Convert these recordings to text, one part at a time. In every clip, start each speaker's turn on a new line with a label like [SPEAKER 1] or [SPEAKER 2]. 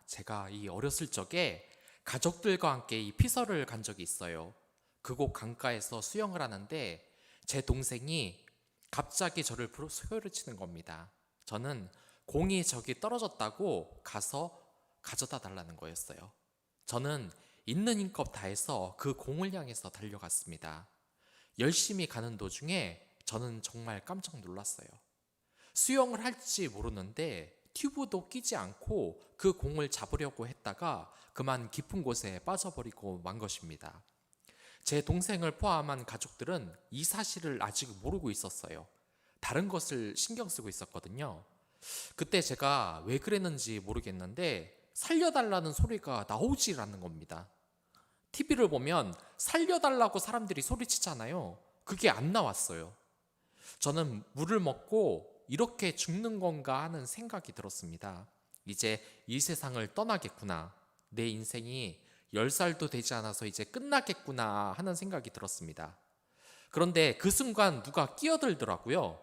[SPEAKER 1] 제가 이 어렸을 적에 가족들과 함께 이 피서를 간 적이 있어요. 그곳 강가에서 수영을 하는데 제 동생이 갑자기 저를 소요를 치는 겁니다. 저는 공이 저기 떨어졌다고 가서 가져다 달라는 거였어요. 저는 있는 힘껏 다해서 그 공을 향해서 달려갔습니다. 열심히 가는 도중에 저는 정말 깜짝 놀랐어요. 수영을 할지 모르는데 튜브도 끼지 않고 그 공을 잡으려고 했다가 그만 깊은 곳에 빠져버리고 만 것입니다. 제 동생을 포함한 가족들은 이 사실을 아직 모르고 있었어요. 다른 것을 신경 쓰고 있었거든요. 그때 제가 왜 그랬는지 모르겠는데 살려달라는 소리가 나오질 않는 겁니다. TV를 보면 살려달라고 사람들이 소리치잖아요. 그게 안 나왔어요. 저는 물을 먹고 이렇게 죽는 건가 하는 생각이 들었습니다. 이제 이 세상을 떠나겠구나. 내 인생이 10살도 되지 않아서 이제 끝나겠구나 하는 생각이 들었습니다. 그런데 그 순간 누가 끼어들더라고요.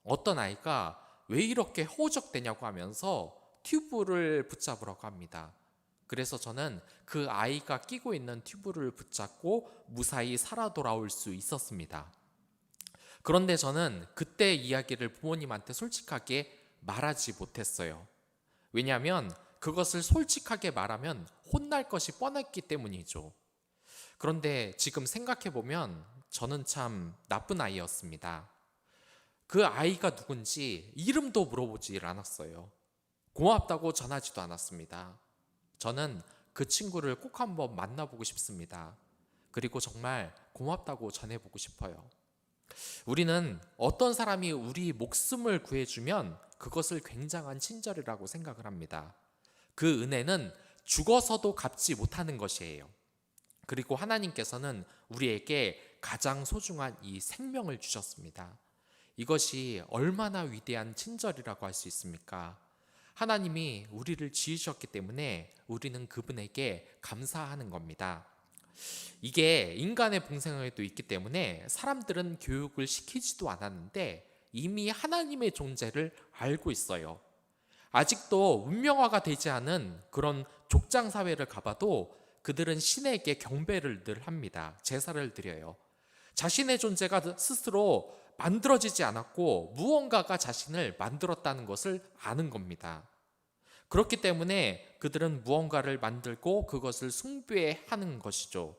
[SPEAKER 1] 어떤 아이가 왜 이렇게 허우적대냐고 하면서 튜브를 붙잡으라고 합니다. 그래서 저는 그 아이가 끼고 있는 튜브를 붙잡고 무사히 살아 돌아올 수 있었습니다. 그런데 저는 그때 이야기를 부모님한테 솔직하게 말하지 못했어요. 왜냐하면 그것을 솔직하게 말하면 혼날 것이 뻔했기 때문이죠. 그런데 지금 생각해보면 저는 참 나쁜 아이였습니다. 그 아이가 누군지 이름도 물어보질 않았어요. 고맙다고 전하지도 않았습니다. 저는 그 친구를 꼭 한번 만나보고 싶습니다. 그리고 정말 고맙다고 전해보고 싶어요. 우리는 어떤 사람이 우리 목숨을 구해주면 그것을 굉장한 친절이라고 생각을 합니다. 그 은혜는 죽어서도 갚지 못하는 것이에요. 그리고 하나님께서는 우리에게 가장 소중한 이 생명을 주셨습니다. 이것이 얼마나 위대한 친절이라고 할 수 있습니까? 하나님이 우리를 지으셨기 때문에 우리는 그분에게 감사하는 겁니다. 이게 인간의 본성에도 있기 때문에 사람들은 교육을 시키지도 않았는데 이미 하나님의 존재를 알고 있어요. 아직도 문명화가 되지 않은 그런 족장 사회를 가봐도 그들은 신에게 경배를 늘 합니다. 제사를 드려요. 자신의 존재가 스스로 만들어지지 않았고 무언가가 자신을 만들었다는 것을 아는 겁니다. 그렇기 때문에 그들은 무언가를 만들고 그것을 숭배하는 것이죠.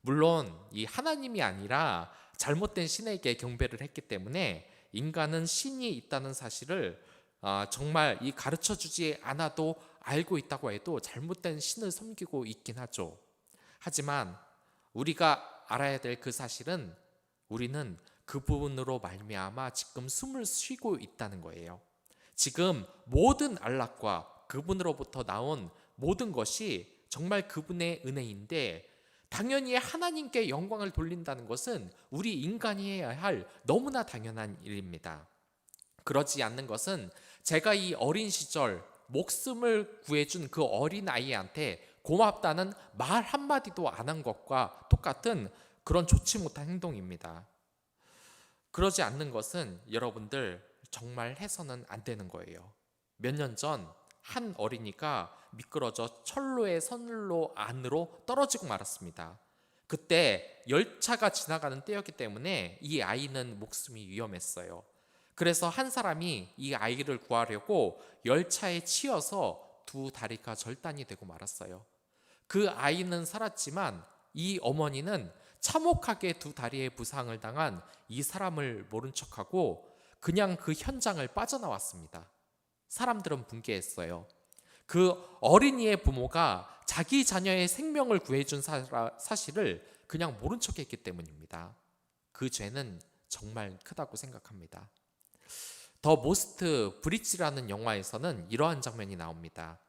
[SPEAKER 1] 물론 이 하나님이 아니라 잘못된 신에게 경배를 했기 때문에 인간은 신이 있다는 사실을 정말 이 가르쳐주지 않아도 알고 있다고 해도 잘못된 신을 섬기고 있긴 하죠. 하지만 우리가 알아야 될 그 사실은 우리는 그 부분으로 말미암아 지금 숨을 쉬고 있다는 거예요. 지금 모든 안락과 그분으로부터 나온 모든 것이 정말 그분의 은혜인데 당연히 하나님께 영광을 돌린다는 것은 우리 인간이 해야 할 너무나 당연한 일입니다. 그러지 않는 것은 제가 이 어린 시절 목숨을 구해준 그 어린 아이한테 고맙다는 말 한마디도 안 한 것과 똑같은 그런 좋지 못한 행동입니다. 그러지 않는 것은 여러분들 정말 해서는 안 되는 거예요. 몇 년 전 한 어린이가 미끄러져 철로의 선로 안으로 떨어지고 말았습니다. 그때 열차가 지나가는 때였기 때문에 이 아이는 목숨이 위험했어요. 그래서 한 사람이 이 아이를 구하려고 열차에 치여서 두 다리가 절단이 되고 말았어요. 그 아이는 살았지만 이 어머니는 참혹하게 두 다리에 부상을 당한 이 사람을 모른 척하고 그냥 그 현장을 빠져나왔습니다. 사람들은 붕괴했어요. 그 어린이의 부모가 자기 자녀의 생명을 구해준 사실을 그냥 모른 척했기 때문입니다. 그 죄는 정말 크다고 생각합니다. 더 모스트 브릿지라는 영화에서는 이러한 장면이 나옵니다.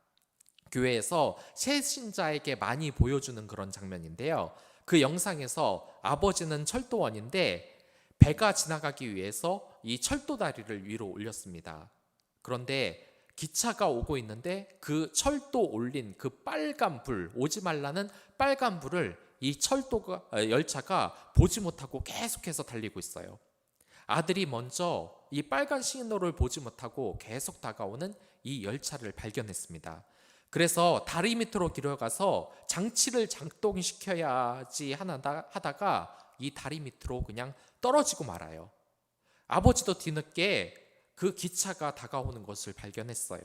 [SPEAKER 1] 교회에서 새 신자에게 많이 보여주는 그런 장면인데요. 그 영상에서 아버지는 철도원인데 배가 지나가기 위해서 이 철도 다리를 위로 올렸습니다. 그런데 기차가 오고 있는데 그 철도 올린 그 빨간 불, 오지 말라는 빨간 불을 이 열차가 보지 못하고 계속해서 달리고 있어요. 아들이 먼저 이 빨간 신호를 보지 못하고 계속 다가오는 이 열차를 발견했습니다. 그래서 다리 밑으로 들어가서 장치를 작동시켜야지 하다가 이 다리 밑으로 그냥 떨어지고 말아요. 아버지도 뒤늦게 그 기차가 다가오는 것을 발견했어요.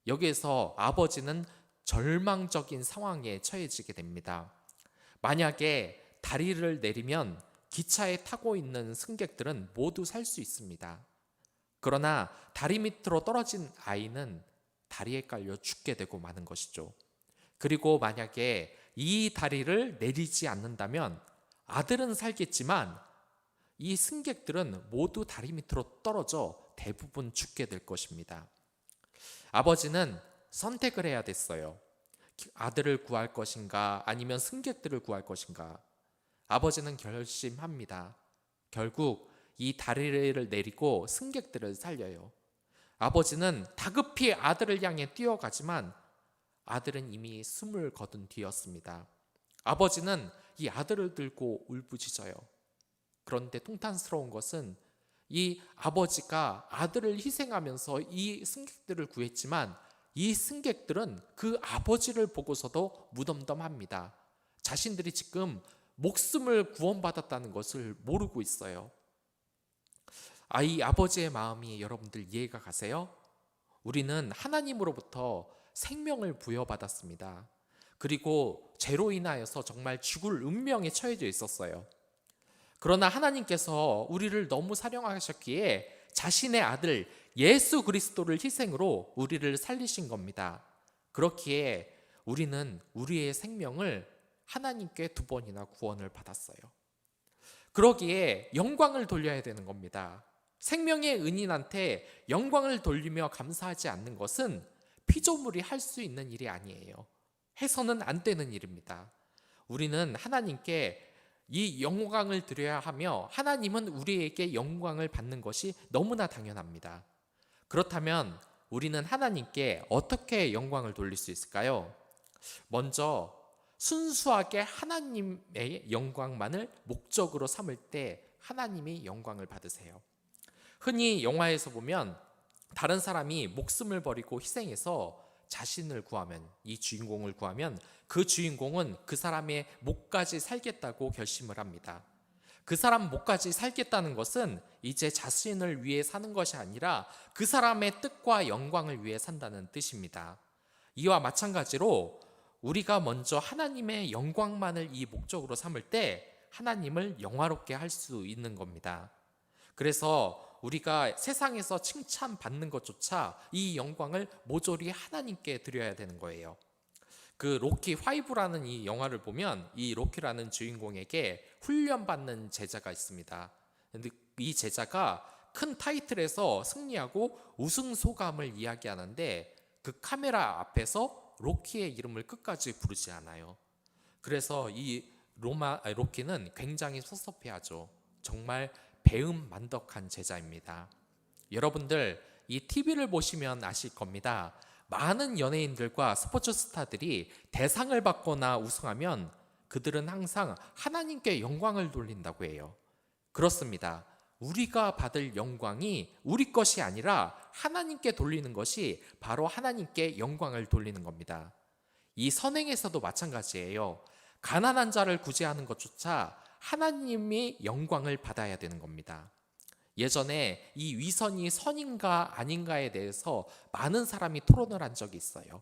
[SPEAKER 1] 여기에서 아버지는 절망적인 상황에 처해지게 됩니다. 만약에 다리를 내리면 기차에 타고 있는 승객들은 모두 살 수 있습니다. 그러나 다리 밑으로 떨어진 아이는 다리에 깔려 죽게 되고 마는 것이죠. 그리고 만약에 이 다리를 내리지 않는다면 아들은 살겠지만 이 승객들은 모두 다리 밑으로 떨어져 대부분 죽게 될 것입니다. 아버지는 선택을 해야 됐어요. 아들을 구할 것인가 아니면 승객들을 구할 것인가. 아버지는 결심합니다. 결국 이 다리를 내리고 승객들을 살려요. 아버지는 다급히 아들을 향해 뛰어가지만 아들은 이미 숨을 거둔 뒤였습니다. 아버지는 이 아들을 들고 울부짖어요. 그런데 통탄스러운 것은 이 아버지가 아들을 희생하면서 이 승객들을 구했지만 이 승객들은 그 아버지를 보고서도 무덤덤합니다. 자신들이 지금 목숨을 구원받았다는 것을 모르고 있어요. 이 아버지의 마음이 여러분들 이해가 가세요? 우리는 하나님으로부터 생명을 부여받았습니다. 그리고 죄로 인하여서 정말 죽을 운명에 처해져 있었어요. 그러나 하나님께서 우리를 너무 사랑하셨기에 자신의 아들 예수 그리스도를 희생으로 우리를 살리신 겁니다. 그렇기에 우리는 우리의 생명을 하나님께 2번이나 구원을 받았어요. 그러기에 영광을 돌려야 되는 겁니다. 생명의 은인한테 영광을 돌리며 감사하지 않는 것은 피조물이 할 수 있는 일이 아니에요. 해서는 안 되는 일입니다. 우리는 하나님께 이 영광을 드려야 하며 하나님은 우리에게 영광을 받는 것이 너무나 당연합니다. 그렇다면 우리는 하나님께 어떻게 영광을 돌릴 수 있을까요? 먼저 순수하게 하나님의 영광만을 목적으로 삼을 때 하나님이 영광을 받으세요. 흔히 영화에서 보면 다른 사람이 목숨을 버리고 희생해서 자신을 구하면, 이 주인공을 구하면 그 주인공은 그 사람의 목까지 살겠다고 결심을 합니다. 그 사람 목까지 살겠다는 것은 이제 자신을 위해 사는 것이 아니라 그 사람의 뜻과 영광을 위해 산다는 뜻입니다. 이와 마찬가지로 우리가 먼저 하나님의 영광만을 이 목적으로 삼을 때 하나님을 영화롭게 할 수 있는 겁니다. 그래서 우리가 세상에서 칭찬받는 것조차 이 영광을 모조리 하나님께 드려야 되는 거예요. 그 로키 5라는 이 영화를 보면 이 로키라는 주인공에게 훈련받는 제자가 있습니다. 근데 이 제자가 큰 타이틀에서 승리하고 우승 소감을 이야기하는데 그 카메라 앞에서 로키의 이름을 끝까지 부르지 않아요. 그래서 이 로키는 굉장히 섭섭해하죠. 정말 배은만덕한 제자입니다. 여러분들 이 TV를 보시면 아실 겁니다. 많은 연예인들과 스포츠 스타들이 대상을 받거나 우승하면 그들은 항상 하나님께 영광을 돌린다고 해요. 그렇습니다. 우리가 받을 영광이 우리 것이 아니라 하나님께 돌리는 것이 바로 하나님께 영광을 돌리는 겁니다. 이 선행에서도 마찬가지예요. 가난한 자를 구제하는 것조차 하나님이 영광을 받아야 되는 겁니다. 예전에 이 위선이 선인가 아닌가에 대해서 많은 사람이 토론을 한 적이 있어요.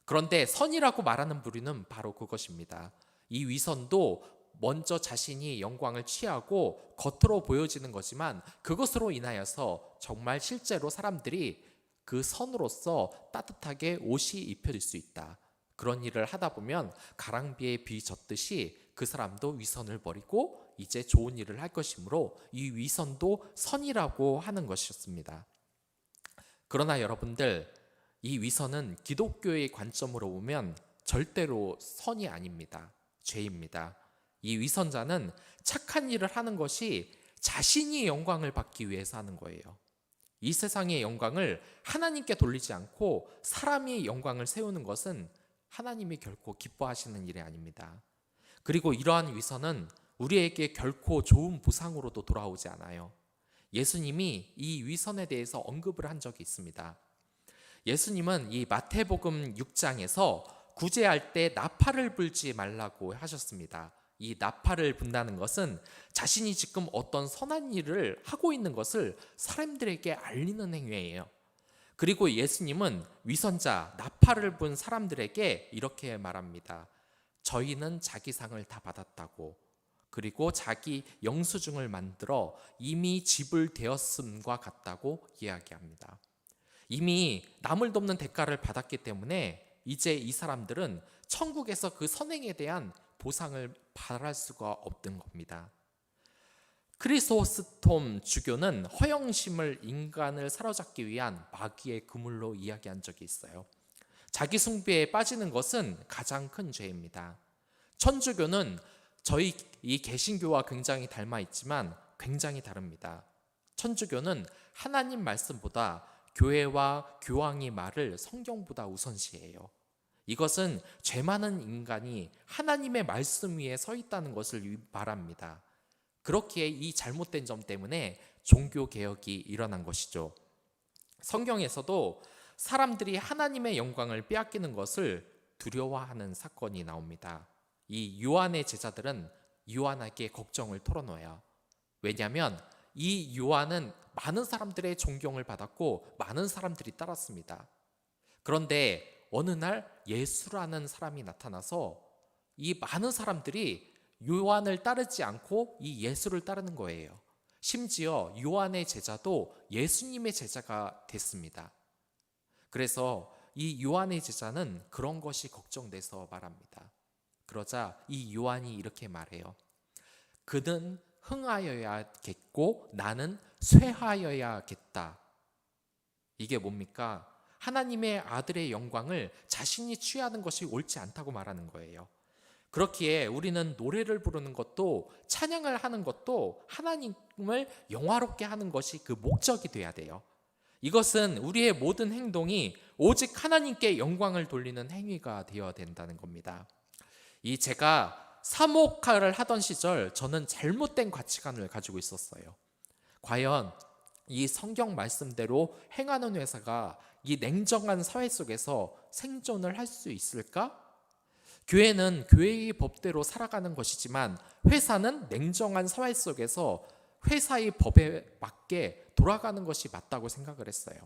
[SPEAKER 1] 그런데 선이라고 말하는 부류는 바로 그것입니다. 이 위선도 먼저 자신이 영광을 취하고 겉으로 보여지는 거지만 그것으로 인하여서 정말 실제로 사람들이 그 선으로서 따뜻하게 옷이 입혀질 수 있다. 그런 일을 하다 보면 가랑비에 비 젖듯이 그 사람도 위선을 버리고 이제 좋은 일을 할 것이므로 이 위선도 선이라고 하는 것이었습니다. 그러나 여러분들, 이 위선은 기독교의 관점으로 보면 절대로 선이 아닙니다. 죄입니다. 이 위선자는 착한 일을 하는 것이 자신이 영광을 받기 위해서 하는 거예요. 이 세상의 영광을 하나님께 돌리지 않고 사람이 영광을 세우는 것은 하나님이 결코 기뻐하시는 일이 아닙니다. 그리고 이러한 위선은 우리에게 결코 좋은 보상으로도 돌아오지 않아요. 예수님이 이 위선에 대해서 언급을 한 적이 있습니다. 예수님은 이 마태복음 6장에서 구제할 때 나팔을 불지 말라고 하셨습니다. 이 나팔을 분다는 것은 자신이 지금 어떤 선한 일을 하고 있는 것을 사람들에게 알리는 행위예요. 그리고 예수님은 위선자, 나팔을 분 사람들에게 이렇게 말합니다. 저희는 자기 상을 다 받았다고. 그리고 자기 영수증을 만들어 이미 지불 되었음과 같다고 이야기합니다. 이미 남을 돕는 대가를 받았기 때문에 이제 이 사람들은 천국에서 그 선행에 대한 보상을 바랄 수가 없던 겁니다. 크리소스톰 주교는 허영심을 인간을 사로잡기 위한 마귀의 그물로 이야기한 적이 있어요. 자기 숭배에 빠지는 것은 가장 큰 죄입니다. 천주교는 저희 이 개신교와 굉장히 닮아 있지만 굉장히 다릅니다. 천주교는 하나님 말씀보다 교회와 교황이 말을 성경보다 우선시해요. 이것은 죄 많은 인간이 하나님의 말씀 위에 서 있다는 것을 말합니다. 그렇기에 이 잘못된 점 때문에 종교개혁이 일어난 것이죠. 성경에서도 사람들이 하나님의 영광을 빼앗기는 것을 두려워하는 사건이 나옵니다. 이 요한의 제자들은 요한에게 걱정을 털어놓아요. 왜냐하면 이 요한은 많은 사람들의 존경을 받았고 많은 사람들이 따랐습니다. 그런데 어느 날 예수라는 사람이 나타나서 이 많은 사람들이 요한을 따르지 않고 이 예수를 따르는 거예요. 심지어 요한의 제자도 예수님의 제자가 됐습니다. 그래서 이 요한의 제자는 그런 것이 걱정돼서 말합니다. 그러자 이 요한이 이렇게 말해요. 그는 흥하여야겠고 나는 쇠하여야겠다. 이게 뭡니까? 하나님의 아들의 영광을 자신이 취하는 것이 옳지 않다고 말하는 거예요. 그렇기에 우리는 노래를 부르는 것도 찬양을 하는 것도 하나님을 영화롭게 하는 것이 그 목적이 돼야 돼요. 이것은 우리의 모든 행동이 오직 하나님께 영광을 돌리는 행위가 되어야 된다는 겁니다. 제가 사목학을 하던 시절 저는 잘못된 가치관을 가지고 있었어요. 과연 이 성경 말씀대로 행하는 회사가 이 냉정한 사회 속에서 생존을 할 수 있을까? 교회는 교회의 법대로 살아가는 것이지만 회사는 냉정한 사회 속에서 회사의 법에 맞게 돌아가는 것이 맞다고 생각을 했어요.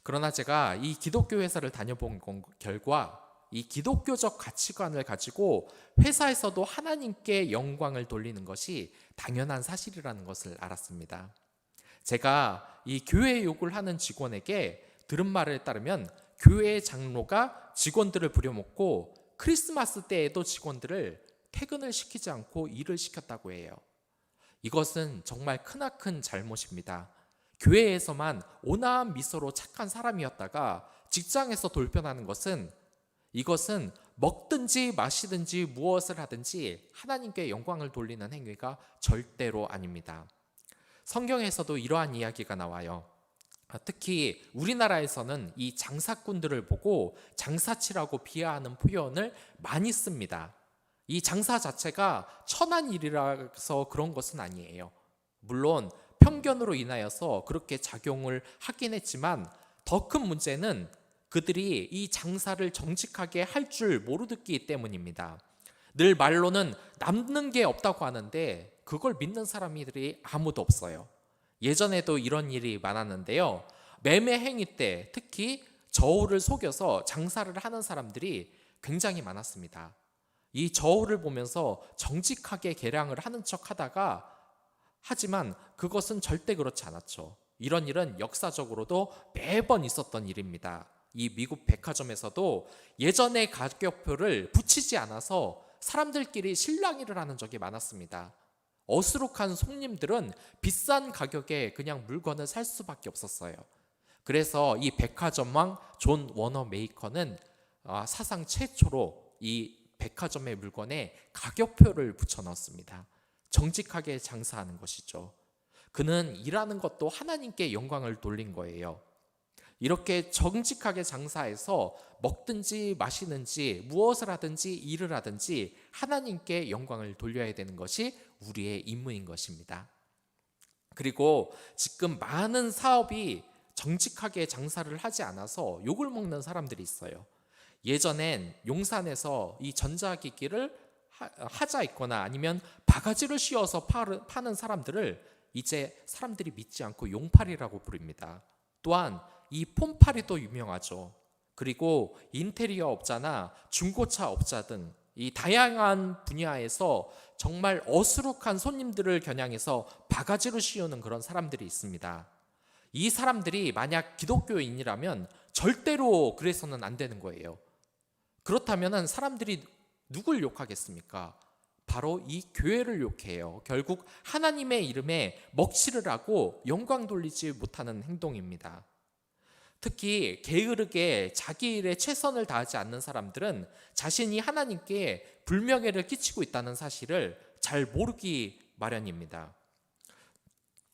[SPEAKER 1] 그러나 제가 이 기독교 회사를 다녀본 결과 이 기독교적 가치관을 가지고 회사에서도 하나님께 영광을 돌리는 것이 당연한 사실이라는 것을 알았습니다. 제가 이 교회 욕을 하는 직원에게 들은 말에 따르면 교회 장로가 직원들을 부려먹고 크리스마스 때에도 직원들을 퇴근을 시키지 않고 일을 시켰다고 해요. 이것은 정말 크나큰 잘못입니다. 교회에서만 온화한 미소로 착한 사람이었다가 직장에서 돌변하는 것은 이것은 먹든지 마시든지 무엇을 하든지 하나님께 영광을 돌리는 행위가 절대로 아닙니다. 성경에서도 이러한 이야기가 나와요. 특히 우리나라에서는 이 장사꾼들을 보고 장사치라고 비하하는 표현을 많이 씁니다. 이 장사 자체가 천한 일이라서 그런 것은 아니에요. 물론 편견으로 인하여서 그렇게 작용을 하긴 했지만 더 큰 문제는 그들이 이 장사를 정직하게 할 줄 모르기 때문입니다. 늘 말로는 남는 게 없다고 하는데 그걸 믿는 사람들이 아무도 없어요. 예전에도 이런 일이 많았는데요. 매매 행위 때 특히 저울을 속여서 장사를 하는 사람들이 굉장히 많았습니다. 이 저울을 보면서 정직하게 계량을 하는 척 하다가 하지만 그것은 절대 그렇지 않았죠. 이런 일은 역사적으로도 매번 있었던 일입니다. 이 미국 백화점에서도 예전에 가격표를 붙이지 않아서 사람들끼리 실랑이를 하는 적이 많았습니다. 어수룩한 손님들은 비싼 가격에 그냥 물건을 살 수밖에 없었어요. 그래서 이 백화점왕 존 워너 메이커는 사상 최초로 이 백화점의 물건에 가격표를 붙여 넣었습니다. 정직하게 장사하는 것이죠. 그는 일하는 것도 하나님께 영광을 돌린 거예요. 이렇게 정직하게 장사해서 먹든지 마시든지 무엇을 하든지 일을 하든지 하나님께 영광을 돌려야 되는 것이 우리의 임무인 것입니다. 그리고 지금 많은 사업이 정직하게 장사를 하지 않아서 욕을 먹는 사람들이 있어요. 예전엔 용산에서 이 전자기기를 하자 있거나 아니면 바가지를 씌워서 파는 사람들을 이제 사람들이 믿지 않고 용팔이라고 부릅니다. 또한 이 폰팔이도 유명하죠. 그리고 인테리어 업자나 중고차 업자 등 이 다양한 분야에서 정말 어수룩한 손님들을 겨냥해서 바가지로 씌우는 그런 사람들이 있습니다. 이 사람들이 만약 기독교인이라면 절대로 그래서는 안 되는 거예요. 그렇다면 사람들이 누굴 욕하겠습니까? 바로 이 교회를 욕해요. 결국 하나님의 이름에 먹칠을 하고 영광 돌리지 못하는 행동입니다. 특히 게으르게 자기 일에 최선을 다하지 않는 사람들은 자신이 하나님께 불명예를 끼치고 있다는 사실을 잘 모르기 마련입니다.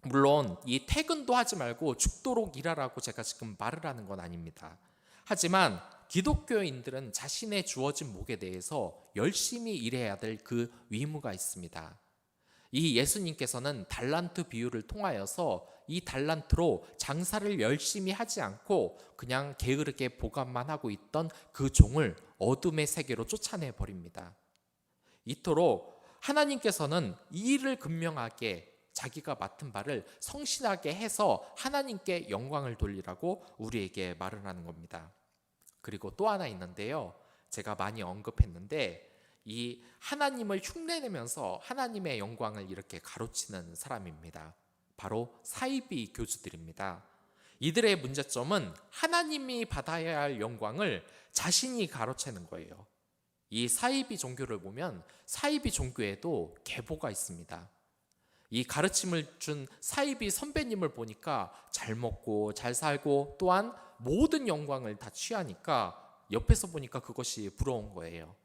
[SPEAKER 1] 물론 이 퇴근도 하지 말고 죽도록 일하라고 제가 지금 말을 하는 건 아닙니다. 하지만 기독교인들은 자신의 주어진 목에 대해서 열심히 일해야 될 그 의무가 있습니다. 이 예수님께서는 달란트 비유를 통하여서 이 달란트로 장사를 열심히 하지 않고 그냥 게으르게 보관만 하고 있던 그 종을 어둠의 세계로 쫓아내 버립니다. 이토록 하나님께서는 이 일을 근명하게 자기가 맡은 바를 성실하게 해서 하나님께 영광을 돌리라고 우리에게 말을 하는 겁니다. 그리고 또 하나 있는데요, 제가 많이 언급했는데 이 하나님을 흉내내면서 하나님의 영광을 이렇게 가로치는 사람입니다. 바로 사이비 교주들입니다. 이들의 문제점은 하나님이 받아야 할 영광을 자신이 가로채는 거예요. 이 사이비 종교를 보면 사이비 종교에도 계보가 있습니다. 이 가르침을 준 사이비 선배님을 보니까 잘 먹고 잘 살고 또한 모든 영광을 다 취하니까 옆에서 보니까 그것이 부러운 거예요.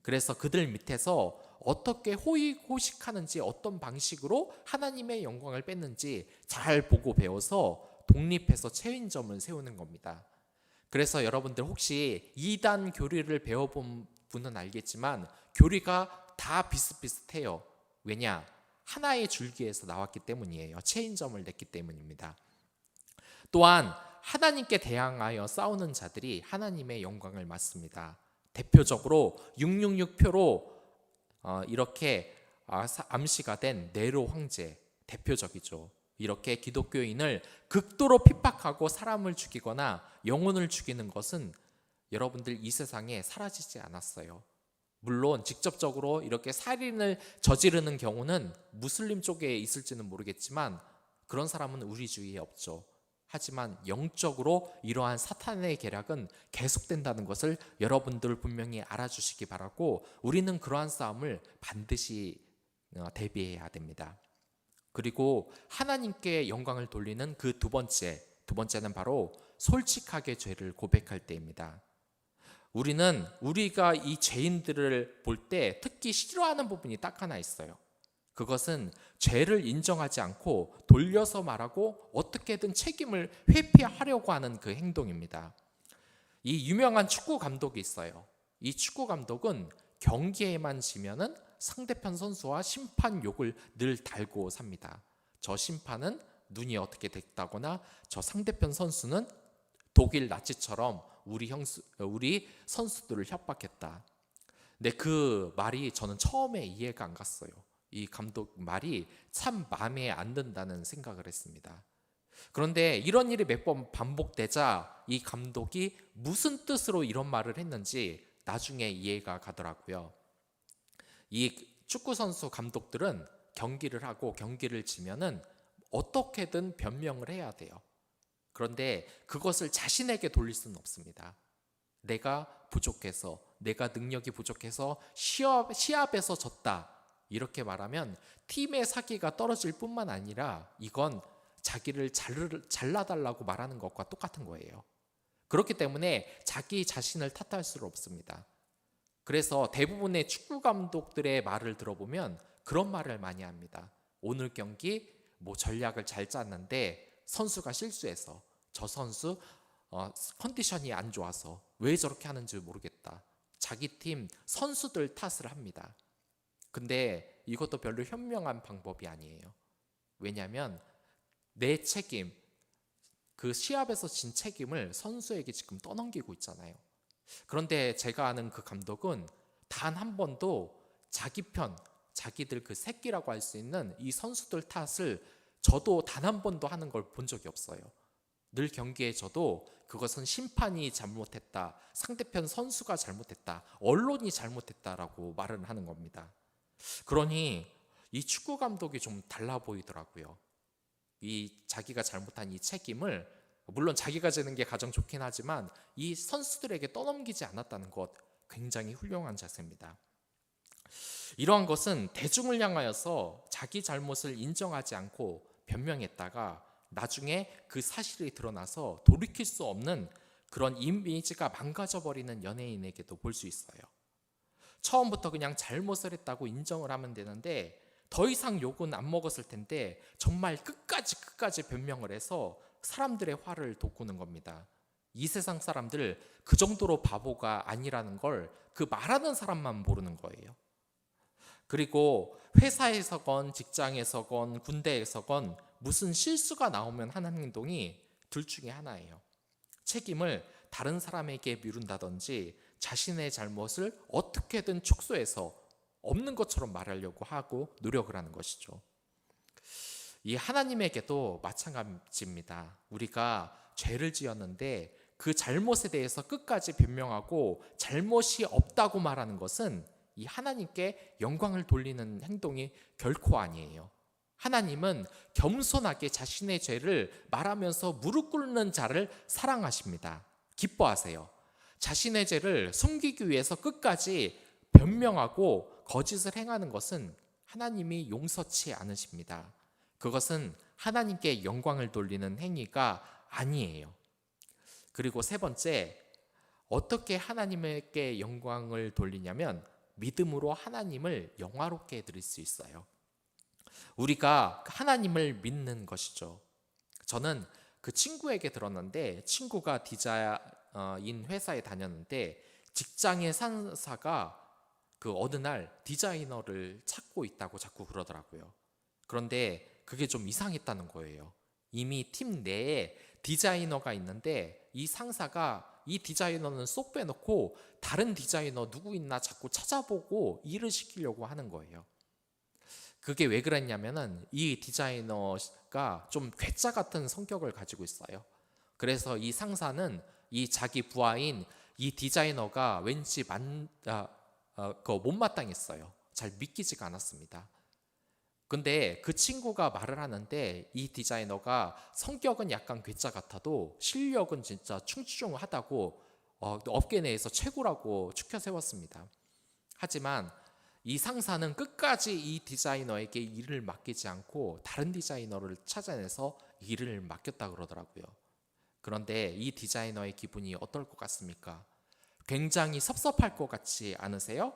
[SPEAKER 1] 그래서 그들 밑에서 어떻게 호의호식하는지, 어떤 방식으로 하나님의 영광을 뺏는지 잘 보고 배워서 독립해서 체인점을 세우는 겁니다. 그래서 여러분들 혹시 이단 교리를 배워본 분은 알겠지만 교리가 다 비슷비슷해요. 왜냐? 하나의 줄기에서 나왔기 때문이에요. 체인점을 냈기 때문입니다. 또한 하나님께 대항하여 싸우는 자들이 하나님의 영광을 맡습니다. 대표적으로 666표로 이렇게 암시가 된 네로 황제 대표적이죠. 이렇게 기독교인을 극도로 핍박하고 사람을 죽이거나 영혼을 죽이는 것은 여러분들 이 세상에 사라지지 않았어요. 물론 직접적으로 이렇게 살인을 저지르는 경우는 무슬림 쪽에 있을지는 모르겠지만 그런 사람은 우리 주위에 없죠. 하지만 영적으로 이러한 사탄의 계략은 계속된다는 것을 여러분들 분명히 알아주시기 바라고, 우리는 그러한 싸움을 반드시 대비해야 됩니다. 그리고 하나님께 영광을 돌리는 그 두 번째는 바로 솔직하게 죄를 고백할 때입니다. 우리가 이 죄인들을 볼 때 특히 싫어하는 부분이 딱 하나 있어요. 그것은 죄를 인정하지 않고 돌려서 말하고 어떻게든 책임을 회피하려고 하는 그 행동입니다. 이 유명한 축구 감독이 있어요. 이 축구 감독은 경기에만 지면은 상대편 선수와 심판 욕을 늘 달고 삽니다. 저 심판은 눈이 어떻게 됐다거나 저 상대편 선수는 독일 나치처럼 우리 선수들을 협박했다. 근데 그 말이 저는 처음에 이해가 안 갔어요. 이 감독 말이 참 마음에 안 든다는 생각을 했습니다. 그런데 이런 일이 몇 번 반복되자 이 감독이 무슨 뜻으로 이런 말을 했는지 나중에 이해가 가더라고요. 이 축구 선수 감독들은 경기를 하고 경기를 지면은 어떻게든 변명을 해야 돼요. 그런데 그것을 자신에게 돌릴 수는 없습니다. 내가 부족해서, 내가 능력이 부족해서 시합에서 졌다, 이렇게 말하면 팀의 사기가 떨어질 뿐만 아니라 이건 자기를 잘라달라고 말하는 것과 똑같은 거예요. 그렇기 때문에 자기 자신을 탓할 수 없습니다. 그래서 대부분의 축구 감독들의 말을 들어보면 그런 말을 많이 합니다. 오늘 경기 전략을 잘 짰는데 선수가 실수해서 저 선수 컨디션이 안 좋아서 왜 저렇게 하는지 모르겠다. 자기 팀 선수들 탓을 합니다. 근데 이것도 별로 현명한 방법이 아니에요. 왜냐하면 내 책임, 그 시합에서 진 책임을 선수에게 지금 떠넘기고 있잖아요. 그런데 제가 아는 그 감독은 단 한 번도 자기 편, 자기들 그 새끼라고 할 수 있는 이 선수들 탓을 저도 단 한 번도 하는 걸 본 적이 없어요. 늘 경기에 저도 그것은 심판이 잘못했다, 상대편 선수가 잘못했다, 언론이 잘못했다라고 말을 하는 겁니다. 그러니 이 축구 감독이 좀 달라 보이더라고요. 이 자기가 잘못한 이 책임을, 물론 자기가 지는 게 가장 좋긴 하지만 이 선수들에게 떠넘기지 않았다는 것, 굉장히 훌륭한 자세입니다. 이러한 것은 대중을 향하여서 자기 잘못을 인정하지 않고 변명했다가 나중에 그 사실이 드러나서 돌이킬 수 없는 그런 이미지가 망가져버리는 연예인에게도 볼 수 있어요. 처음부터 그냥 잘못을 했다고 인정을 하면 되는데 더 이상 욕은 안 먹었을 텐데 정말 끝까지 변명을 해서 사람들의 화를 돋구는 겁니다. 이 세상 사람들 그 정도로 바보가 아니라는 걸 그 말하는 사람만 모르는 거예요. 그리고 회사에서건 직장에서건 군대에서건 무슨 실수가 나오면 하는 행동이 둘 중에 하나예요. 책임을 다른 사람에게 미룬다든지 자신의 잘못을 어떻게든 축소해서 없는 것처럼 말하려고 하고 노력을 하는 것이죠. 이 하나님에게도 마찬가지입니다. 우리가 죄를 지었는데 그 잘못에 대해서 끝까지 변명하고 잘못이 없다고 말하는 것은 이 하나님께 영광을 돌리는 행동이 결코 아니에요. 하나님은 겸손하게 자신의 죄를 말하면서 무릎 꿇는 자를 사랑하십니다. 기뻐하세요. 자신의 죄를 숨기기 위해서 끝까지 변명하고 거짓을 행하는 것은 하나님이 용서치 않으십니다. 그것은 하나님께 영광을 돌리는 행위가 아니에요. 그리고 세 번째, 어떻게 하나님께 영광을 돌리냐면 믿음으로 하나님을 영화롭게 해드릴 수 있어요. 우리가 하나님을 믿는 것이죠. 저는 그 친구에게 들었는데, 친구가 디자인 회사에 다녔는데 직장의 상사가 그 어느 날 디자이너를 찾고 있다고 자꾸 그러더라고요. 그런데 그게 좀 이상했다는 거예요. 이미 팀 내에 디자이너가 있는데 이 상사가 이 디자이너는 쏙 빼놓고 다른 디자이너 누구 있나 자꾸 찾아보고 일을 시키려고 하는 거예요. 그게 왜 그랬냐면은 이 디자이너가 좀 괴짜 같은 성격을 가지고 있어요. 그래서 이 상사는 이 자기 부하인 이 디자이너가 왠지 못마땅했어요. 잘 믿기지가 않았습니다. 근데 그 친구가 말을 하는데 이 디자이너가 성격은 약간 괴짜 같아도 실력은 진짜 충충하다고 업계 내에서 최고라고 추켜 세웠습니다. 하지만 이 상사는 끝까지 이 디자이너에게 일을 맡기지 않고 다른 디자이너를 찾아내서 일을 맡겼다 그러더라고요. 그런데 이 디자이너의 기분이 어떨 것 같습니까? 굉장히 섭섭할 것 같지 않으세요?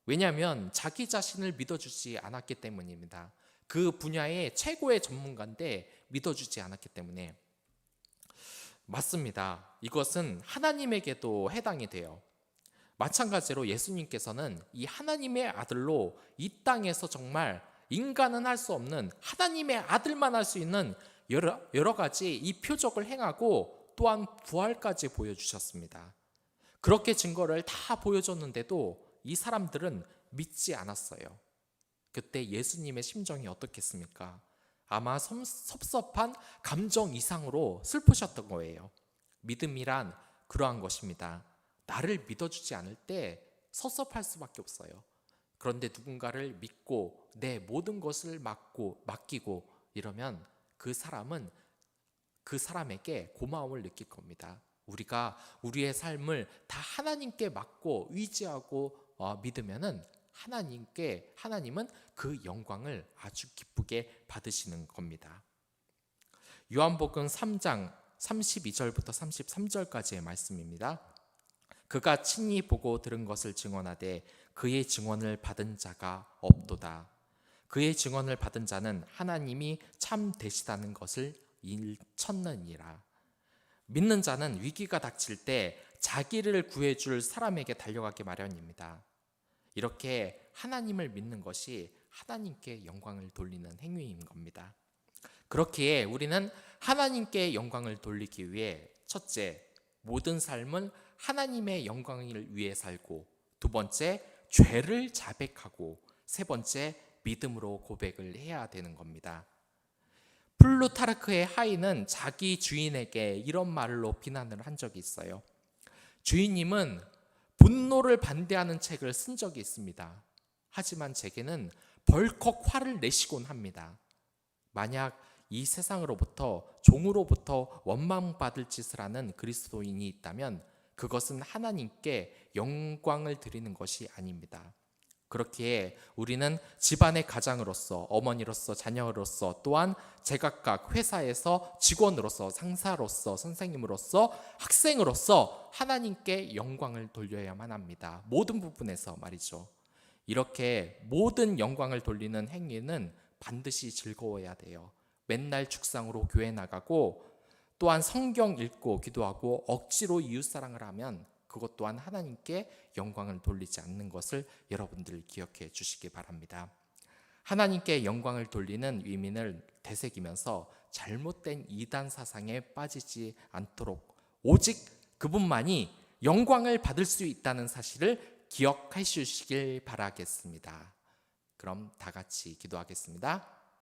[SPEAKER 1] 왜냐하면 자기 자신을 믿어주지 않았기 때문입니다. 그 분야의 최고의 전문가인데 믿어주지 않았기 때문에. 맞습니다. 이것은 하나님에게도 해당이 돼요. 마찬가지로 예수님께서는 이 하나님의 아들로 이 땅에서 정말 인간은 할 수 없는 하나님의 아들만 할 수 있는 여러 가지 이 표적을 행하고 또한 부활까지 보여주셨습니다. 그렇게 증거를 다 보여줬는데도 이 사람들은 믿지 않았어요. 그때 예수님의 심정이 어떻겠습니까? 아마 섭섭한 감정 이상으로 슬프셨던 거예요. 믿음이란 그러한 것입니다. 나를 믿어주지 않을 때 섭섭할 수밖에 없어요. 그런데 누군가를 믿고 내 모든 것을 맡기고 이러면 그 사람은 그 사람에게 고마움을 느낄 겁니다. 우리가 우리의 삶을 다 하나님께 맡고 의지하고 믿으면은 하나님은 그 영광을 아주 기쁘게 받으시는 겁니다. 요한복음 3장 32절부터 33절까지의 말씀입니다. 그가 친히 보고 들은 것을 증언하되 그의 증언을 받은 자가 없도다. 그의 증언을 받은 자는 하나님이 참 되시다는 것을 일컫느니라. 믿는 자는 위기가 닥칠 때 자기를 구해줄 사람에게 달려가기 마련입니다. 이렇게 하나님을 믿는 것이 하나님께 영광을 돌리는 행위인 겁니다. 그렇기에 우리는 하나님께 영광을 돌리기 위해 첫째, 모든 삶은 하나님의 영광을 위해 살고, 두 번째, 죄를 자백하고, 세 번째, 믿음으로 고백을 해야 되는 겁니다. 플루타르크의 하인은 자기 주인에게 이런 말로 비난을 한 적이 있어요. 주인님은 분노를 반대하는 책을 쓴 적이 있습니다. 하지만 제게는 벌컥 화를 내시곤 합니다. 만약 이 세상으로부터, 종으로부터 원망받을 짓을 하는 그리스도인이 있다면 그것은 하나님께 영광을 드리는 것이 아닙니다. 그렇기에 우리는 집안의 가장으로서, 어머니로서, 자녀로서, 또한 제각각 회사에서 직원으로서, 상사로서, 선생님으로서, 학생으로서 하나님께 영광을 돌려야만 합니다. 모든 부분에서 말이죠. 이렇게 모든 영광을 돌리는 행위는 반드시 즐거워야 돼요. 맨날 축상으로 교회 나가고, 또한 성경 읽고 기도하고 억지로 이웃사랑을 하면 그것 또한 하나님께 영광을 돌리지 않는 것을 여러분들 기억해 주시기 바랍니다. 하나님께 영광을 돌리는 의미를 되새기면서 잘못된 이단 사상에 빠지지 않도록 오직 그분만이 영광을 받을 수 있다는 사실을 기억해 주시길 바라겠습니다. 그럼 다 같이 기도하겠습니다.